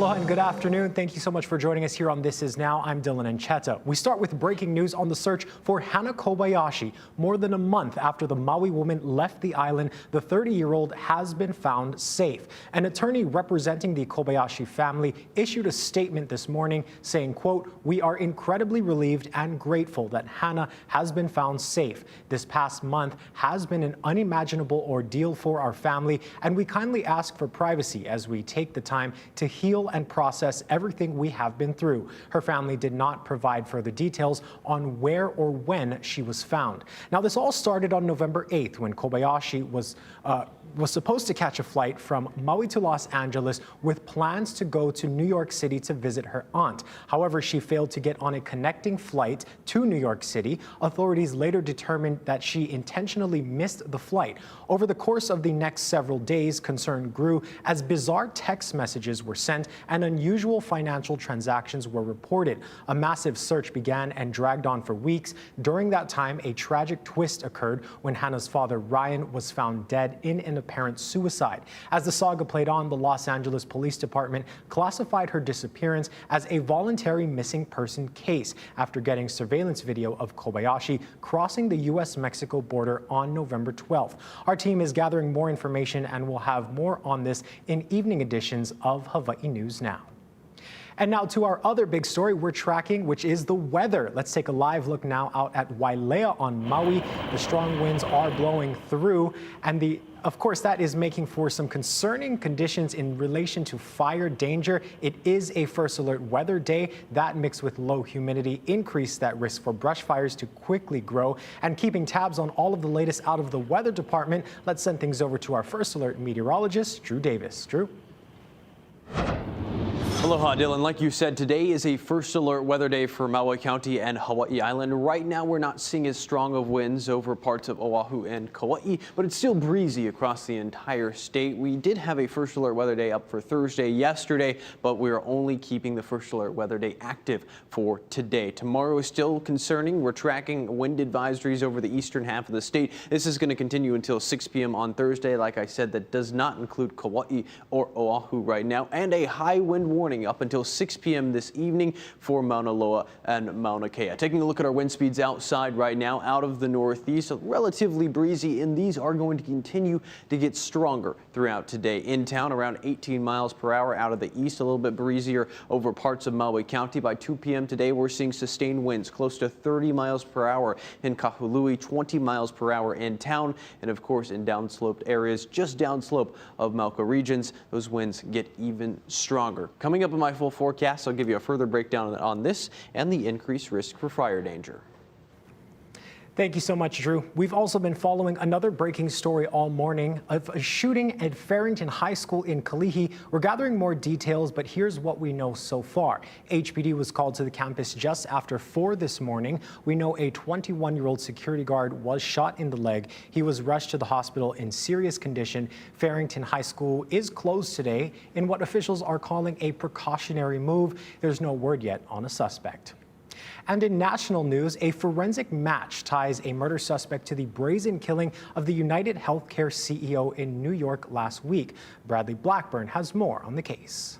Aloha and good afternoon. Thank you so much for joining us here on This Is Now. I'm Dylan Ancheta. We start with breaking news on the search for Hana Kobayashi. More than a month after the Maui woman left the island, the 30-year-old has been found safe. An attorney representing the Kobayashi family issued a statement this morning saying, quote, "We are incredibly relieved and grateful that Hana has been found safe. This past month has been an unimaginable ordeal for our family, and we kindly ask for privacy as we take the time to heal and process everything we have been through." Her family did not provide further details on where or when she was found. Now, this all started on November 8th when Kobayashi was supposed to catch a flight from Maui to Los Angeles with plans to go to New York City to visit her aunt. However, she failed to get on a connecting flight to New York City. Authorities later determined that she intentionally missed the flight. Over the course of the next several days, concern grew as bizarre text messages were sent and unusual financial transactions were reported. A massive search began and dragged on for weeks. During that time, a tragic twist occurred when Hana's father, Ryan, was found dead in an apparent suicide. As the saga played on, the Los Angeles Police Department classified her disappearance as a voluntary missing person case after getting surveillance video of Kobayashi crossing the U.S.-Mexico border on November 12th. Our team is gathering more information and will have more on this in evening editions of Hawaii News Now. And now to our other big story we're tracking, which is the weather. Let's take a live look now out at Wailea on Maui. The strong winds are blowing through, and of course, that is making for some concerning conditions in relation to fire danger. It is a first alert weather day. That mixed with low humidity increase that risk for brush fires to quickly grow. And keeping tabs on all of the latest out of the weather department, let's send things over to our first alert meteorologist, Drew Davis. Drew? Aloha, Dylan. Like you said, today is a first alert weather day for Maui County and Hawaii Island. Right now, we're not seeing as strong of winds over parts of Oahu and Kauai, but it's still breezy across the entire state. We did have a first alert weather day up for Thursday yesterday, but we are only keeping the first alert weather day active for today. Tomorrow is still concerning. We're tracking wind advisories over the eastern half of the state. This is going to continue until 6 p.m. on Thursday. Like I said, that does not include Kauai or Oahu right now, and a high wind warning up until 6 p.m. this evening for Mauna Loa and Mauna Kea. Taking a look at our wind speeds outside right now, out of the northeast, relatively breezy, and these are going to continue to get stronger throughout today. In town, around 18 miles per hour. Out of the east, a little bit breezier over parts of Maui County. By 2 p.m. today, we're seeing sustained winds close to 30 miles per hour in Kahului, 20 miles per hour in town, and of course in downsloped areas just downslope of Mauka regions, those winds get even stronger. Coming up in my full forecast, I'll give you a further breakdown on this and the increased risk for fire danger. Thank you so much, Drew. We've also been following another breaking story all morning of a shooting at Farrington High School in Kalihi. We're gathering more details, but here's what we know so far. HPD was called to the campus just after 4 this morning. We know a 21-year-old security guard was shot in the leg. He was rushed to the hospital in serious condition. Farrington High School is closed today in what officials are calling a precautionary move. There's no word yet on a suspect. And in national news, a forensic match ties a murder suspect to the brazen killing of the UnitedHealthcare CEO in New York last week. Bradley Blackburn has more on the case.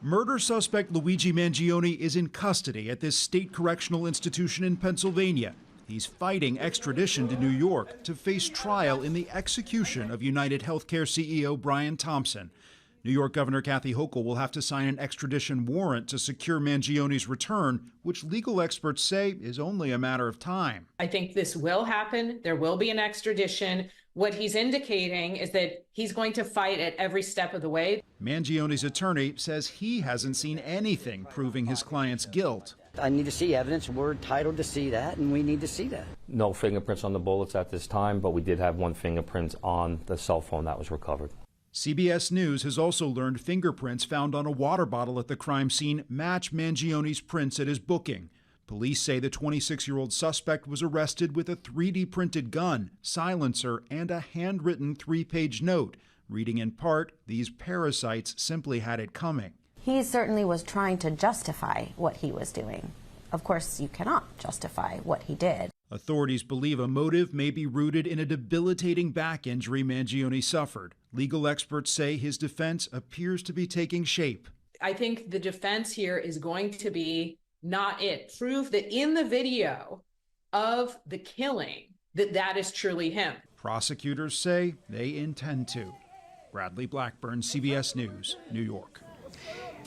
Murder suspect Luigi Mangione is in custody at this state correctional institution in Pennsylvania. He's fighting extradition to New York to face trial in the execution of UnitedHealthcare CEO Brian Thompson. New York Governor Kathy Hochul will have to sign an extradition warrant to secure Mangione's return, which legal experts say is only a matter of time. I think this will happen. There will be an extradition. What he's indicating is that he's going to fight at every step of the way. Mangione's attorney says he hasn't seen anything proving his client's guilt. I need to see evidence. We're entitled to see that, and we need to see that. No fingerprints on the bullets at this time, but we did have one fingerprint on the cell phone that was recovered. CBS News has also learned fingerprints found on a water bottle at the crime scene match Mangione's prints at his booking. Police say the 26-year-old suspect was arrested with a 3D printed gun, silencer, and a handwritten 3-page note, reading in part, "These parasites simply had it coming." He certainly was trying to justify what he was doing. Of course, you cannot justify what he did. Authorities believe a motive may be rooted in a debilitating back injury Mangione suffered. Legal experts say his defense appears to be taking shape. I think the defense here is going to be not it. Prove that in the video of the killing, that is truly him. Prosecutors say they intend to. Bradley Blackburn, CBS News, New York.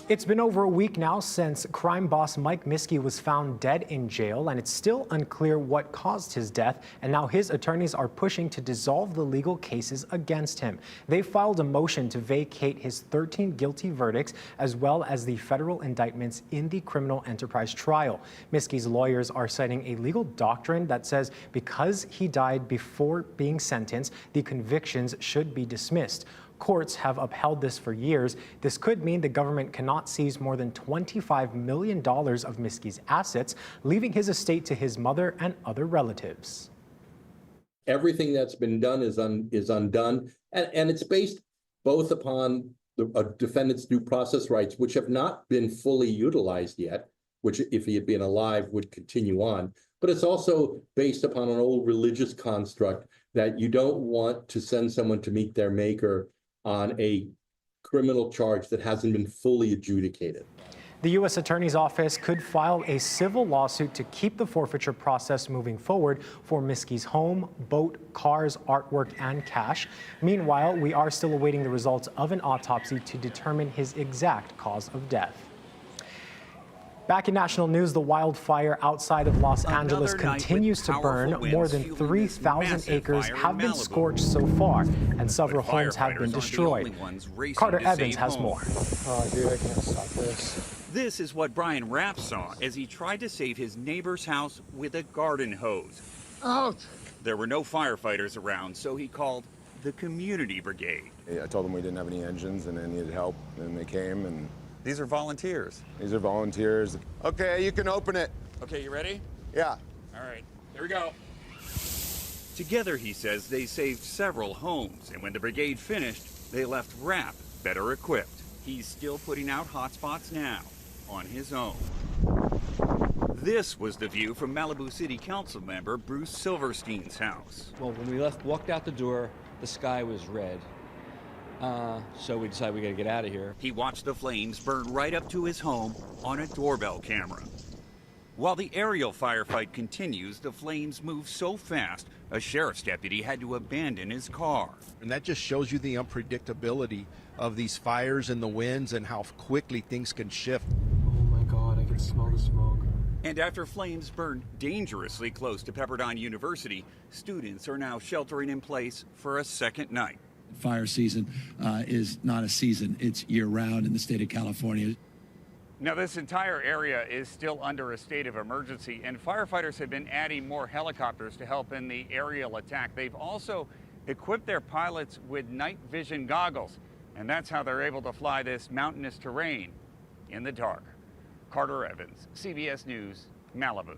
It's been over a week now since crime boss Mike Miskey was found dead in jail, and it's still unclear what caused his death. And now his attorneys are pushing to dissolve the legal cases against him. They filed a motion to vacate his 13 guilty verdicts, as well as the federal indictments in the criminal enterprise trial. Miskey's lawyers are citing a legal doctrine that says because he died before being sentenced, the convictions should be dismissed. Courts have upheld this for years. This could mean the government cannot seize more than $25 million of Miskey's assets, leaving his estate to his mother and other relatives. Everything that's been done is undone, and it's based both upon the defendant's due process rights, which have not been fully utilized yet, which if he had been alive would continue on, but it's also based upon an old religious construct that you don't want to send someone to meet their maker on a criminal charge that hasn't been fully adjudicated. The U.S. Attorney's Office could file a civil lawsuit to keep the forfeiture process moving forward for Miskey's home, boat, cars, artwork, and cash. Meanwhile, we are still awaiting the results of an autopsy to determine his exact cause of death. Back in national news, the wildfire outside of Los Angeles continues to burn. More than 3,000 acres have been scorched so far, and several homes have been destroyed. Carter Evans has more. Oh, dude, I can't stop this. This is what Brian Rapp saw as he tried to save his neighbor's house with a garden hose. Ouch! There were no firefighters around, so he called the community brigade. I told them we didn't have any engines and they needed help, and they came, and These are volunteers. these are volunteers. Okay, you can open it. Okay, you ready? Yeah. All right, here we go. Together, he says, they saved several homes, and when the brigade finished, they left Rapp better equipped. He's still putting out hotspots now, on his own. This was the view from Malibu City Council member Bruce Silverstein's house. Well, when we walked out the door, the sky was red. So we decided we gotta get out of here. He watched the flames burn right up to his home on a doorbell camera. While the aerial firefight continues, the flames move so fast, a sheriff's deputy had to abandon his car. And that just shows you the unpredictability of these fires and the winds and how quickly things can shift. Oh my God, I can smell the smoke. And after flames burned dangerously close to Pepperdine University, students are now sheltering in place for a second night. Fire season is not a season, it's year-round in the state of California. Now, this entire area is still under a state of emergency, and firefighters have been adding more helicopters to help in the aerial attack. They've also equipped their pilots with night vision goggles, and that's how they're able to fly this mountainous terrain in the dark. Carter Evans, CBS News, Malibu.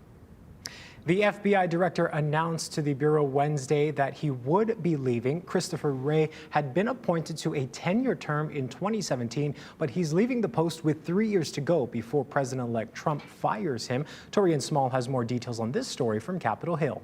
The FBI director announced to the Bureau Wednesday that he would be leaving. Christopher Wray had been appointed to a 10-year term in 2017, but he's leaving the post with 3 years to go before President-elect Trump fires him. Torian Small has more details on this story from Capitol Hill.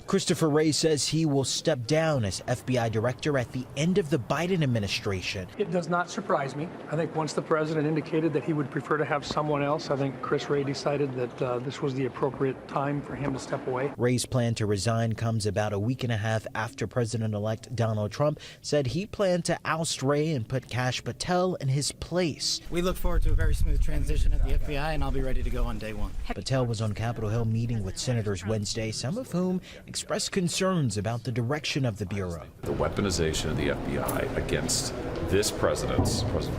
Christopher Wray says he will step down as FBI director at the end of the Biden administration. It does not surprise me. I think once the president indicated that he would prefer to have someone else, I think Chris Wray decided that this was the appropriate time for him to step away. Wray's plan to resign comes about a week and a half after President-elect Donald Trump said he planned to oust Wray and put Kash Patel in his place. We look forward to a very smooth transition at the FBI, and I'll be ready to go on day one. Patel was on Capitol Hill meeting with senators Wednesday, some of whom expressed concerns about the direction of the Bureau. The weaponization of the FBI against this President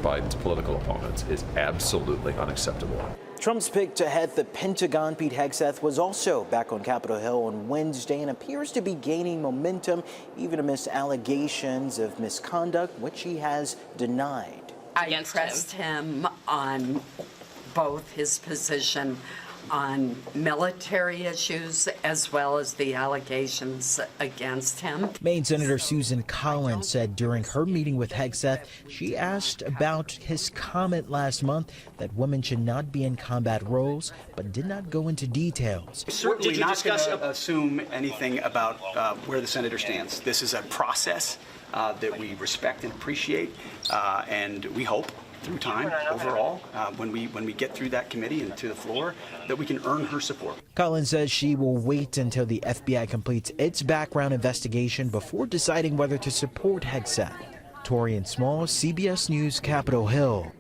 Biden's political opponents is absolutely unacceptable. Trump's pick to head the Pentagon, Pete Hegseth, was also back on Capitol Hill on Wednesday and appears to be gaining momentum, even amidst allegations of misconduct, which he has denied. I pressed him on both his position on military issues as well as the allegations against him. Maine Senator Susan Collins said during her meeting with Hegseth, she asked about his comment last month that women should not be in combat roles, but did not go into details. Certainly not going to assume anything about where the senator stands. This is a process that we respect and appreciate, and we hope through time overall, when we get through that committee and to the floor, that we can earn her support. Collins says she will wait until the FBI completes its background investigation before deciding whether to support Hegseth. Torian Small, CBS News, Capitol Hill.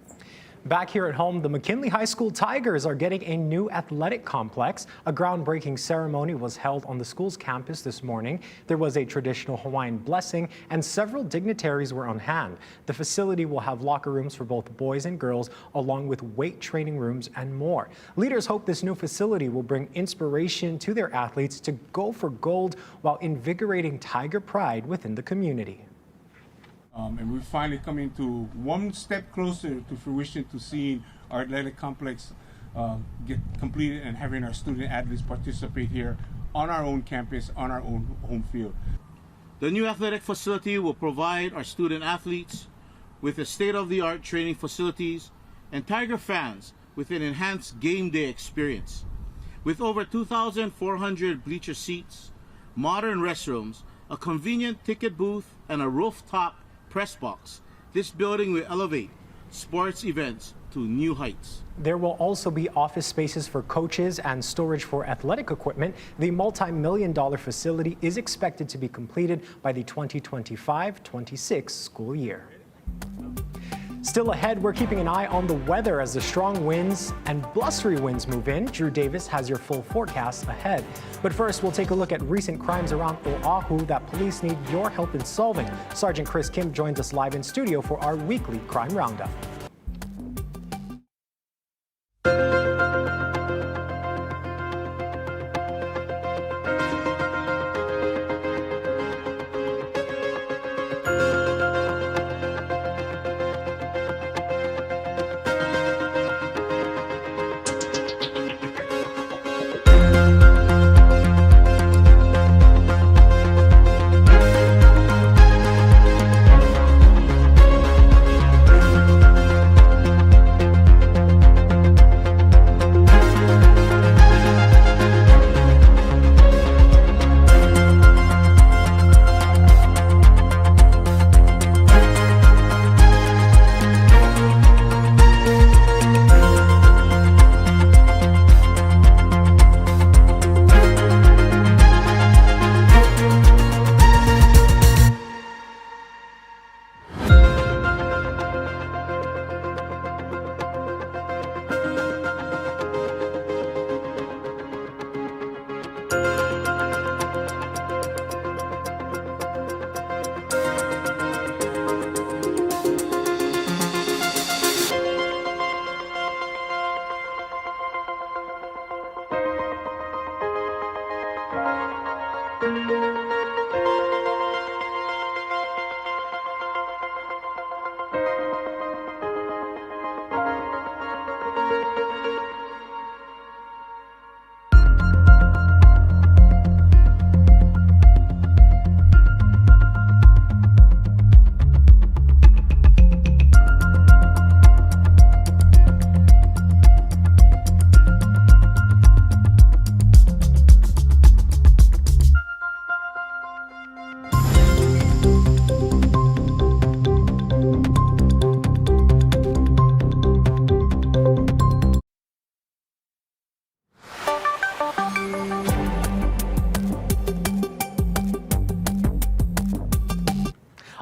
Back here at home, the McKinley High School Tigers are getting a new athletic complex. A groundbreaking ceremony was held on the school's campus this morning. There was a traditional Hawaiian blessing and several dignitaries were on hand. The facility will have locker rooms for both boys and girls, along with weight training rooms and more. Leaders hope this new facility will bring inspiration to their athletes to go for gold while invigorating Tiger pride within the community. And we're finally coming to one step closer to fruition to seeing our athletic complex get completed and having our student athletes participate here on our own campus, on our own home field. The new athletic facility will provide our student athletes with a state-of-the-art training facilities and Tiger fans with an enhanced game day experience. With over 2,400 bleacher seats, modern restrooms, a convenient ticket booth, and a rooftop press box, this building will elevate sports events to new heights. There will also be office spaces for coaches and storage for athletic equipment. The multi-million-dollar facility is expected to be completed by the 2025-26 school year. Still ahead, we're keeping an eye on the weather as the strong winds and blustery winds move in. Drew Davis has your full forecast ahead. But first, we'll take a look at recent crimes around Oahu that police need your help in solving. Sergeant Chris Kim joins us live in studio for our weekly crime roundup.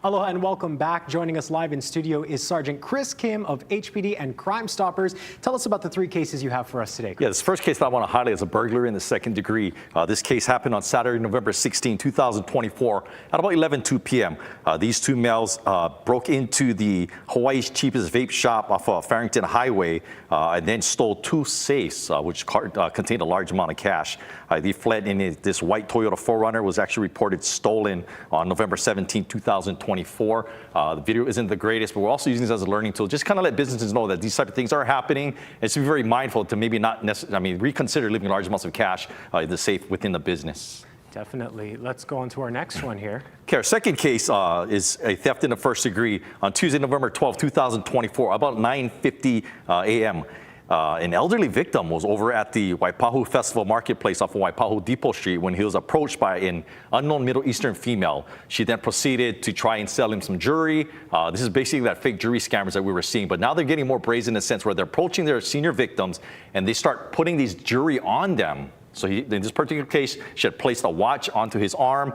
Aloha and welcome back. Joining us live in studio is Sergeant Chris Kim of HPD and Crime Stoppers. Tell us about the three cases you have for us today, Chris. Yeah, this first case that I want to highlight is a burglary in the second degree. This case happened on Saturday, November 16, 2024 at about 11:02 p.m. These two males broke into the Hawaii's cheapest vape shop off of Farrington Highway and then stole two safes, which contained a large amount of cash. They fled in this white Toyota 4Runner, was actually reported stolen on November 17, 2024. 2024. The video isn't the greatest, but we're also using this as a learning tool. Just kind of let businesses know that these type of things are happening. And to be very mindful to maybe not necessarily, reconsider leaving large amounts of cash in the safe within the business. Definitely. Let's go on to our next one here. Okay, our second case is a theft in the first degree. On Tuesday, November 12, 2024, about 9:50 a.m., an elderly victim was over at the Waipahu Festival Marketplace off of Waipahu Depot Street when he was approached by an unknown Middle Eastern female. She then proceeded to try and sell him some jewelry. This is basically that fake jewelry scammers that we were seeing, but now they're getting more brazen in a sense where they're approaching their senior victims and they start putting these jewelry on them. So in this particular case, she had placed a watch onto his arm,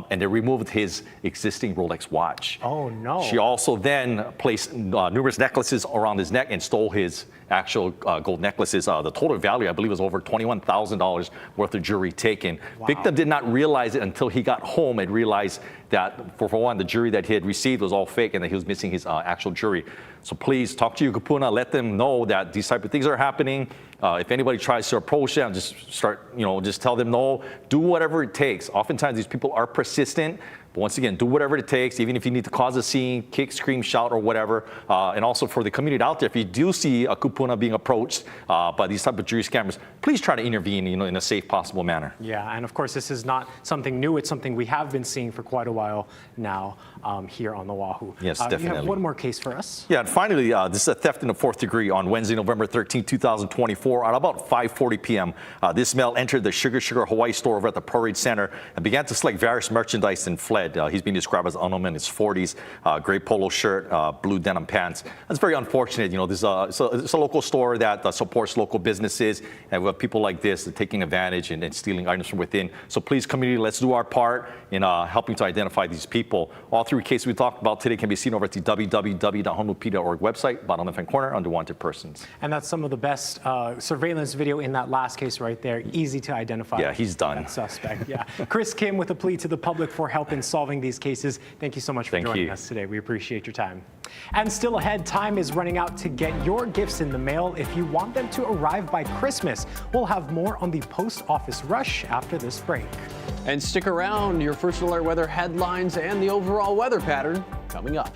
and they removed his existing Rolex watch. Oh, no. She also then placed numerous necklaces around his neck and stole his actual gold necklaces. The total value, I believe, was over $21,000 worth of jewelry taken. Wow. Victim did not realize it until he got home and realized that, for one, the jewelry that he had received was all fake and that he was missing his actual jewelry. So please talk to your kupuna, let them know that these type of things are happening. If anybody tries to approach them, just tell them no, do whatever it takes. Oftentimes these people are persistent. But once again, do whatever it takes, even if you need to cause a scene, kick, scream, shout, or whatever. And also for the community out there, if you do see a kupuna being approached by these type of jewelry scammers, please try to intervene, in a safe possible manner. Yeah, and of course, this is not something new. It's something we have been seeing for quite a while now here on Oahu. Yes, definitely. You have one more case for us? Yeah, and finally, this is a theft in the fourth degree on Wednesday, November 13, 2024, at about 5:40 p.m. This male entered the Sugar Hawaii store over at the Parade Center and began to select various merchandise and fled. He's being described as unknown in his 40s, gray polo shirt, blue denim pants. That's very unfortunate. This it's a local store that supports local businesses, and we have people like this taking advantage and stealing items from within. So please, community, let's do our part in helping to identify these people. All three cases we talked about today can be seen over at the www.honupi.org website, bottom left-hand corner, under wanted persons. And that's some of the best surveillance video in that last case right there. Easy to identify. Yeah, he's done. That suspect. Yeah. Chris Kim with a plea to the public for help in solving these cases. Thank you so much for joining us today. We appreciate your time. And still ahead, time is running out to get your gifts in the mail if you want them to arrive by Christmas. We'll have more on the post office rush after this break. And stick around, your First Alert weather headlines and the overall weather pattern coming up.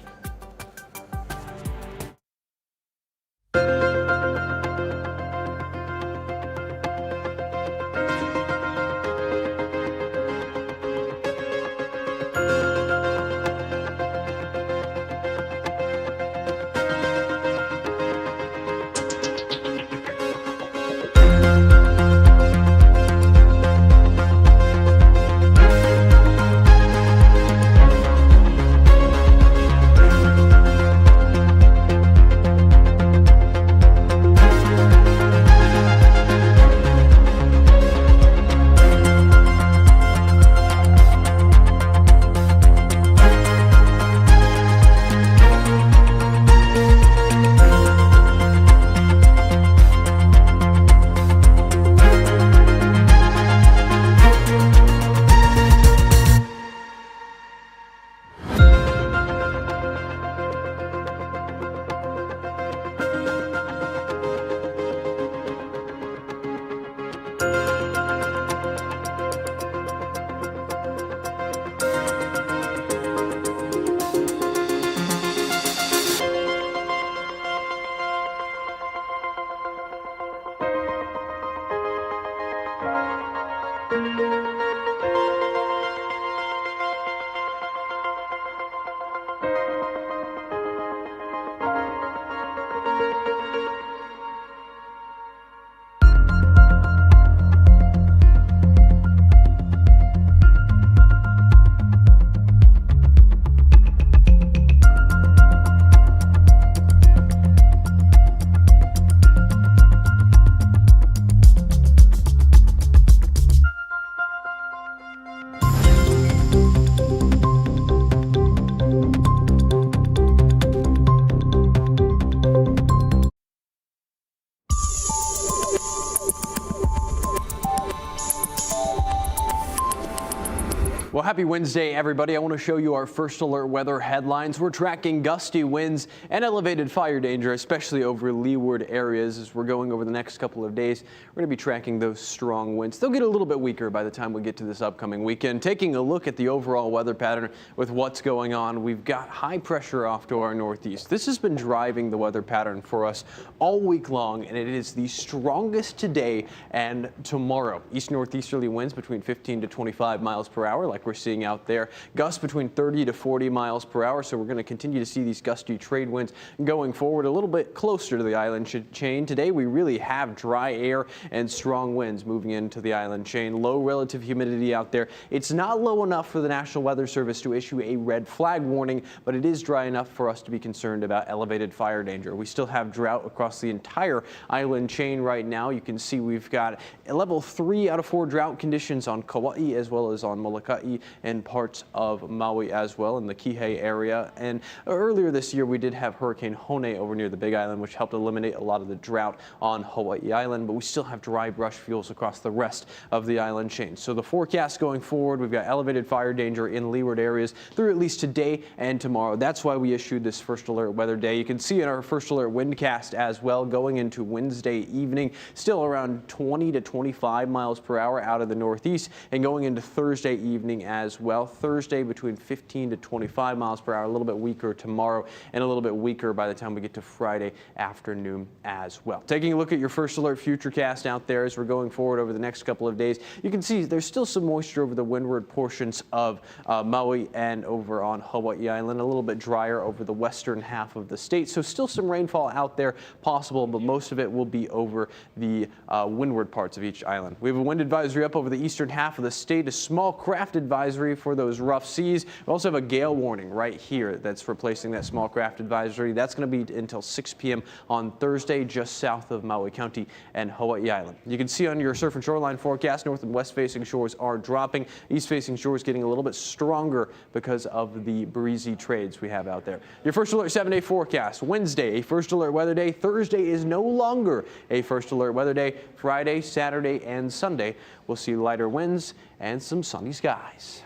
Well, happy Wednesday, everybody. I want to show you our first alert weather headlines. We're tracking gusty winds and elevated fire danger, especially over leeward areas. As we're going over the next couple of days, we're going to be tracking those strong winds. They'll get a little bit weaker by the time we get to this upcoming weekend. Taking a look at the overall weather pattern with what's going on, we've got high pressure off to our northeast. This has been driving the weather pattern for us all week long, and it is the strongest today and tomorrow. East-northeasterly winds between 15 to 25 miles per hour, like we're seeing out there. Gusts between 30 to 40 miles per hour. So we're going to continue to see these gusty trade winds going forward a little bit closer to the island chain. Today we really have dry air and strong winds moving into the island chain. Low relative humidity out there. It's not low enough for the National Weather Service to issue a red flag warning, but it is dry enough for us to be concerned about elevated fire danger. We still have drought across the entire island chain right now. You can see we've got a level 3 out of 4 drought conditions on Kauai as well as on Molokai and parts of Maui as well in the Kihei area. And earlier this year we did have Hurricane Hone over near the Big Island, which helped eliminate a lot of the drought on Hawaii Island, but we still have dry brush fuels across the rest of the island chain. So the forecast going forward, we've got elevated fire danger in leeward areas through at least today and tomorrow. That's why we issued this first alert weather day. You can see in our first alert windcast as well going into Wednesday evening, still around 20 to 25 miles per hour out of the northeast, and going into Thursday evening as well. Thursday between 15 to 25 miles per hour, a little bit weaker tomorrow and a little bit weaker by the time we get to Friday afternoon as well. Taking a look at your first alert futurecast out there as we're going forward over the next couple of days, you can see there's still some moisture over the windward portions of Maui and over on Hawaii Island, a little bit drier over the western half of the state. So still some rainfall out there possible, but most of it will be over the windward parts of each island. We have a wind advisory up over the eastern half of the state, a small craft advisory for those rough seas. We also have a gale warning right here that's replacing that small craft advisory. That's going to be until 6 p.m. on Thursday, just south of Maui County and Hawaii Island. You can see on your surf and shoreline forecast, north and west facing shores are dropping. East facing shores getting a little bit stronger because of the breezy trades we have out there. Your first alert 7-day forecast. Wednesday, a first alert weather day. Thursday is no longer a first alert weather day. Friday, Saturday, and Sunday, we'll see lighter winds and some sunny skies.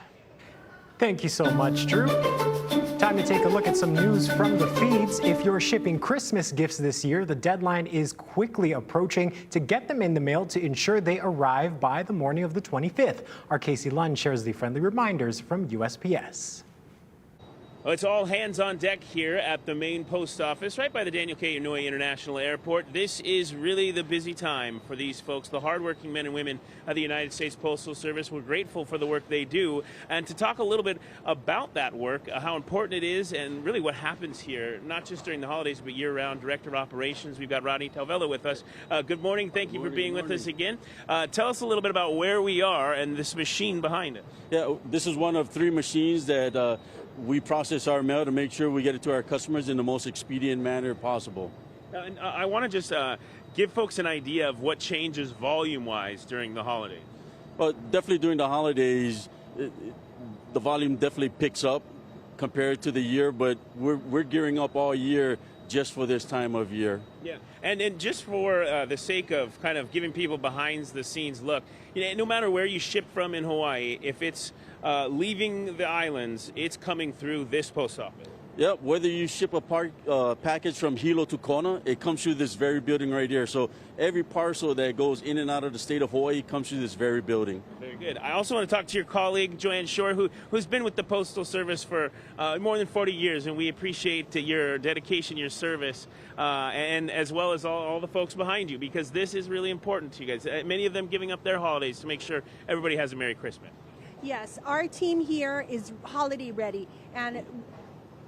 Thank you so much, Drew. Time to take a look at some news from the feeds. If you're shipping Christmas gifts this year, the deadline is quickly approaching to get them in the mail to ensure they arrive by the morning of the 25th. Our Casey Lund shares the friendly reminders from USPS. Well, it's all hands on deck here at the main post office right by the Daniel K. Inouye International Airport. This is really the busy time for these folks, the hardworking men and women of the United States Postal Service. We're grateful for the work they do. And to talk a little bit about that work, how important it is, and really what happens here, not just during the holidays, but year-round. Director of Operations, we've got Rodney Talvella with us. Good morning. Thank you for being with us again. Tell us a little bit about where we are and this machine behind it. Yeah, this is one of 3 machines that we process our mail to make sure we get it to our customers in the most expedient manner possible. And I want to just give folks an idea of what changes volume-wise during the holidays. Well, definitely during the holidays, the volume definitely picks up compared to the year, but we're gearing up all year just for this time of year. Yeah, and just for the sake of kind of giving people behind the scenes look, you know, no matter where you ship from in Hawaii, if it's leaving the islands, it's coming through this post office. Yeah, whether you ship a package from Hilo to Kona, it comes through this very building right here. So every parcel that goes in and out of the state of Hawaii comes through this very building. Very good. I also want to talk to your colleague, Joanne Shore, who's been with the Postal Service for more than 40 years, and we appreciate your dedication, your service, and as well as all the folks behind you, because this is really important to you guys. Many of them giving up their holidays to make sure everybody has a Merry Christmas. Yes, our team here is holiday ready, and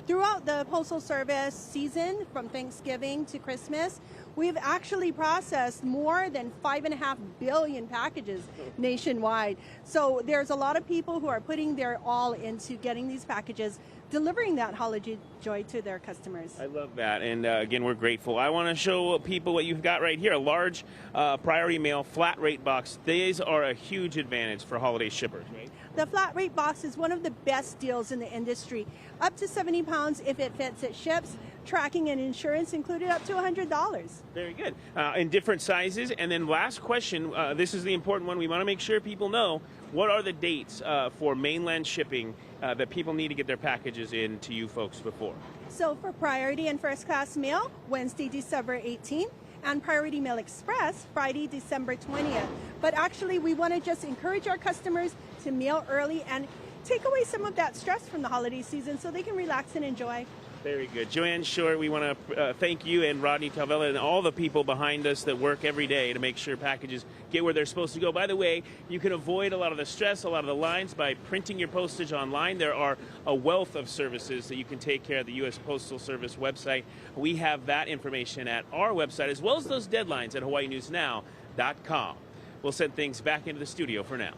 throughout the Postal Service season, from Thanksgiving to Christmas, we've actually processed more than 5.5 billion packages nationwide. So there's a lot of people who are putting their all into getting these packages, delivering that holiday joy to their customers. I love that, and again, we're grateful. I want to show people what you've got right here, a large priority mail flat rate box. These are a huge advantage for holiday shippers, right? The flat rate box is one of the best deals in the industry. Up to 70 pounds if it fits, it ships. tracking and insurance included up to $100. Very good. In different sizes. And then last question, this is the important one. We want to make sure people know, what are the dates for mainland shipping that people need to get their packages in to you folks before? So for Priority and First Class Mail, Wednesday, December 18th, and Priority Mail Express, Friday, December 20th. But actually, we want to just encourage our customers to mail early and take away some of that stress from the holiday season so they can relax and enjoy. Very good. Joanne Short, we want to thank you and Rodney Talvella and all the people behind us that work every day to make sure packages get where they're supposed to go. By the way, you can avoid a lot of the stress, a lot of the lines by printing your postage online. There are a wealth of services that you can take care of at the U.S. Postal Service website. We have that information at our website, as well as those deadlines at HawaiiNewsNow.com. We'll send things back into the studio for now.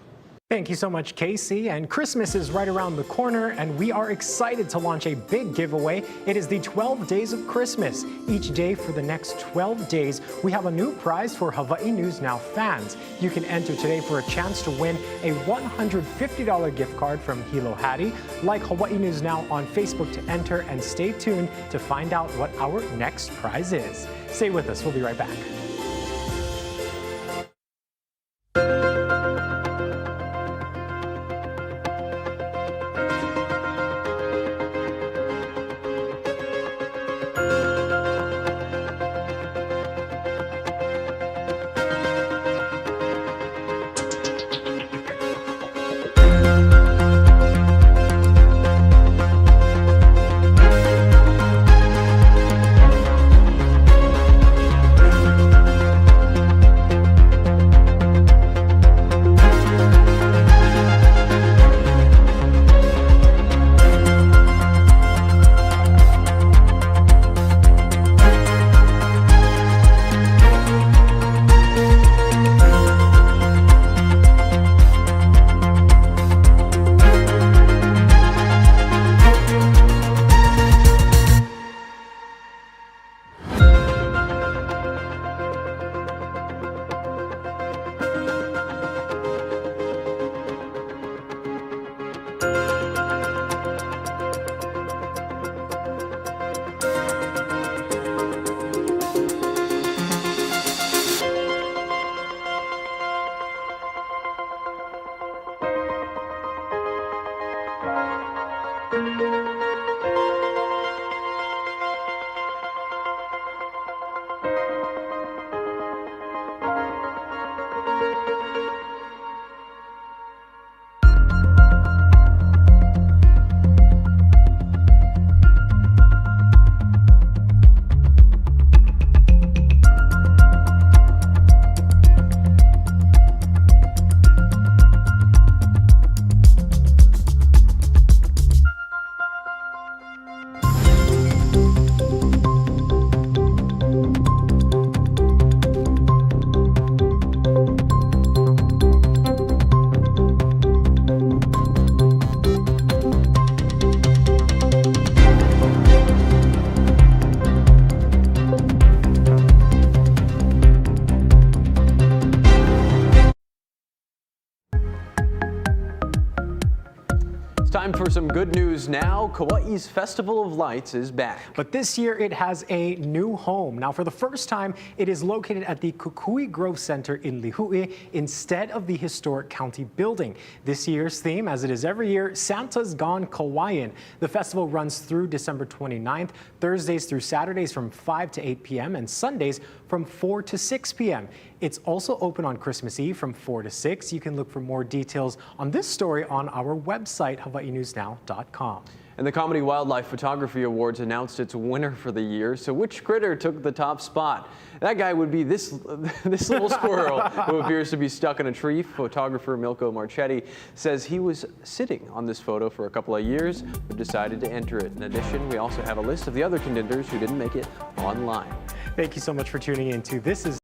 Thank you so much, Casey. And Christmas is right around the corner, and we are excited to launch a big giveaway. It is the 12 Days of Christmas. Each day for the next 12 days, we have a new prize for Hawaii News Now fans. You can enter today for a chance to win a $150 gift card from Hilo Hattie. Like Hawaii News Now on Facebook to enter, and stay tuned to find out what our next prize is. Stay with us. We'll be right back. Time for some good news now. Kauai's Festival of Lights is back. But this year it has a new home. Now, for the first time, it is located at the Kukui Grove Center in Lihue instead of the historic county building. This year's theme, as it is every year, Santa's Gone Kauaian. The festival runs through December 29th, Thursdays through Saturdays from 5 to 8 p.m. and Sundays from 4 to 6 p.m. It's also open on Christmas Eve from 4 to 6. You can look for more details on this story on our website, HawaiiNewsNow.com. And the Comedy Wildlife Photography Awards announced its winner for the year. So which critter took the top spot? That guy would be this little squirrel who appears to be stuck in a tree. Photographer Milko Marchetti says he was sitting on this photo for a couple of years, but decided to enter it. In addition, we also have a list of the other contenders who didn't make it online. Thank you so much for tuning in to This Is